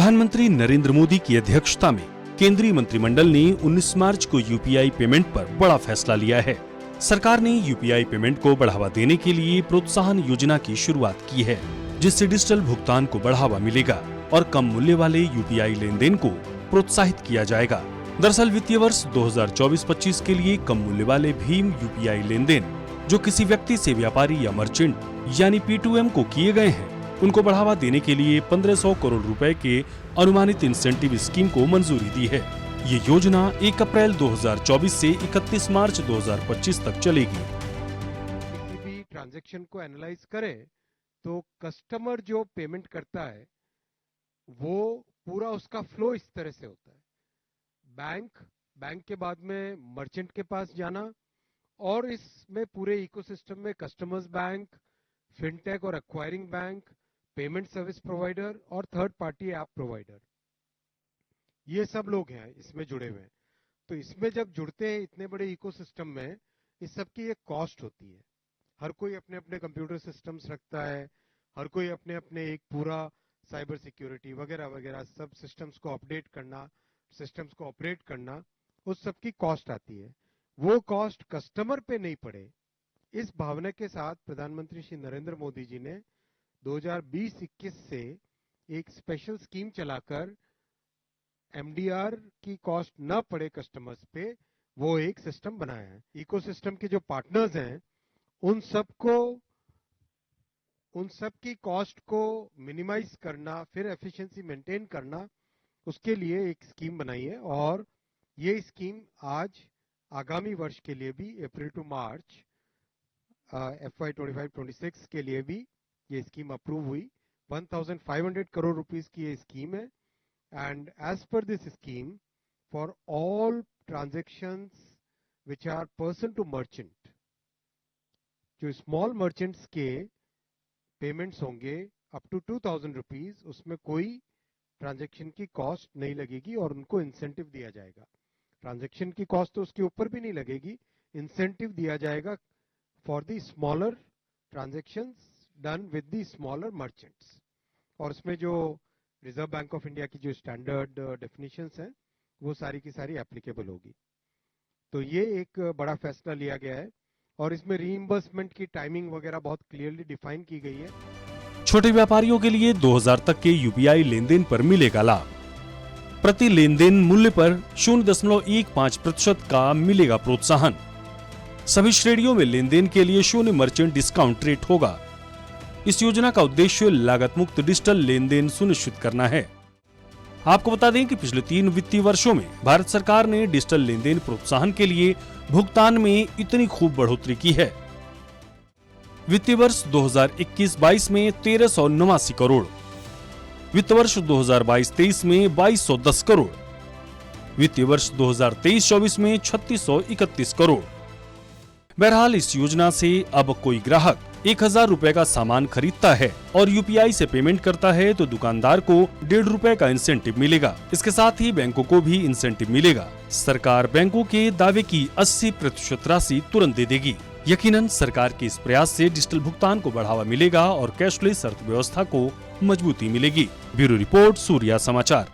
प्रधानमंत्री नरेंद्र मोदी की अध्यक्षता में केंद्रीय मंत्रिमंडल ने 19 मार्च को यूपीआई पेमेंट पर बड़ा फैसला लिया है। सरकार ने यूपीआई पेमेंट को बढ़ावा देने के लिए प्रोत्साहन योजना की शुरुआत की है, जिससे डिजिटल भुगतान को बढ़ावा मिलेगा और कम मूल्य वाले यूपीआई लेन देन को प्रोत्साहित किया जाएगा। दरअसल वित्तीय वर्ष 2024-25 के लिए कम मूल्य वाले भीम यूपीआई लेन देन जो किसी व्यक्ति से व्यापारी या मर्चेंट यानी P2M को किए गए हैं, उनको बढ़ावा देने के लिए 1500 करोड़ रुपए के अनुमानित इंसेंटिव स्कीम को मंजूरी दी है। ये योजना 1 अप्रैल 2024 से 31 मार्च 2025 तक चलेगी। किसी भी ट्रांजैक्शन को एनालाइज करें तो कस्टमर जो पेमेंट करता है वो पूरा उसका फ्लो इस तरह से होता है। बैंक के बाद में मर्चेंट के पास जाना और इसमें पूरे इकोसिस्टम में कस्टमर्स बैंक, फिनटेक और acquiring bank, payment service provider और थर्ड पार्टी ऐप प्रोवाइडर, ये सब लोग हैं इसमें जुड़े हुए हैं। तो इसमें जब जुड़ते हैं इतने बड़े इकोसिस्टम में, इस सब की एक कॉस्ट होती है। हर कोई अपने अपने कंप्यूटर सिस्टम्स रखता है, हर कोई अपने अपने एक पूरा साइबर सिक्योरिटी वगैरह वगैरह सब सिस्टम्स को अपडेट करना, सिस्टम्स को ऑपरेट करना, उस सब की कॉस्ट आती है। वो कॉस्ट कस्टमर पे नहीं पड़े, इस भावना के साथ प्रधानमंत्री श्री नरेंद्र मोदी जी ने 2020-21 से एक स्पेशल स्कीम चलाकर एमडीआर की कॉस्ट न पड़े कस्टमर्स पे, वो एक सिस्टम बनाया है। इकोसिस्टम के जो पार्टनर्स हैं उन सब की कॉस्ट को मिनिमाइज करना, फिर एफिशिएंसी मेंटेन करना, उसके लिए एक स्कीम बनाई है। और ये स्कीम आज आगामी वर्ष के लिए भी अप्रैल टू मार्च FY 25-26 के लिए भी ये स्कीम अप्रूव हुई। 1500 करोड़ रुपीस की ये स्कीम है। And as per this scheme, for all transactions which are person to merchant, जो स्मॉल मर्चेंट्स के पेमेंट्स होंगे अप टू 2000 रुपीज, उसमें कोई ट्रांजैक्शन की कॉस्ट नहीं लगेगी और उनको इंसेंटिव दिया जाएगा। ट्रांजैक्शन की कॉस्ट तो उसके ऊपर भी नहीं लगेगी, इंसेंटिव दिया जाएगा for the smaller transactions done with the smaller merchants. और इसमें जो रिजर्व बैंक ऑफ इंडिया की जो स्टैंडर्ड डेफिनेशंस हैं वो सारी की सारी एप्लीकेबल होगी। तो ये एक बड़ा फैसला लिया गया है और इसमें रीइंबर्समेंट की टाइमिंग वगैरह बहुत क्लियरली डिफाइन की गई है। छोटे व्यापारियों के लिए 2000 तक के यूपीआई लेन देन पर मिलेगा लाभ। प्रति लेन देन मूल्य पर 0.15% का मिलेगा प्रोत्साहन। सभी श्रेणियों में लेन देन के लिए 0 मर्चेंट डिस्काउंट रेट होगा। इस योजना का उद्देश्य लागत मुक्त डिजिटल लेन देन सुनिश्चित करना है। आपको बता दें कि पिछले 3 वित्तीय वर्षों में भारत सरकार ने डिजिटल लेन देन प्रोत्साहन के लिए भुगतान में इतनी खूब बढ़ोतरी की है। वित्तीय वर्ष 2021-22 में 1389 करोड़, वित्त वर्ष 2022-23 में 2210 करोड़, वित्तीय वर्ष 2023-24 में 3631 करोड़। बहरहाल इस योजना से अब कोई ग्राहक 1000 रुपए का सामान खरीदता है और यूपीआई से पेमेंट करता है तो दुकानदार को 1.5 रुपए का इंसेंटिव मिलेगा। इसके साथ ही बैंकों को भी इंसेंटिव मिलेगा। सरकार बैंकों के दावे की 80% राशि तुरंत दे देगी। यकीनन सरकार के इस प्रयास से डिजिटल भुगतान को बढ़ावा मिलेगा और कैशलेस अर्थव्यवस्था को मजबूती मिलेगी। ब्यूरो रिपोर्ट, सूर्या समाचार।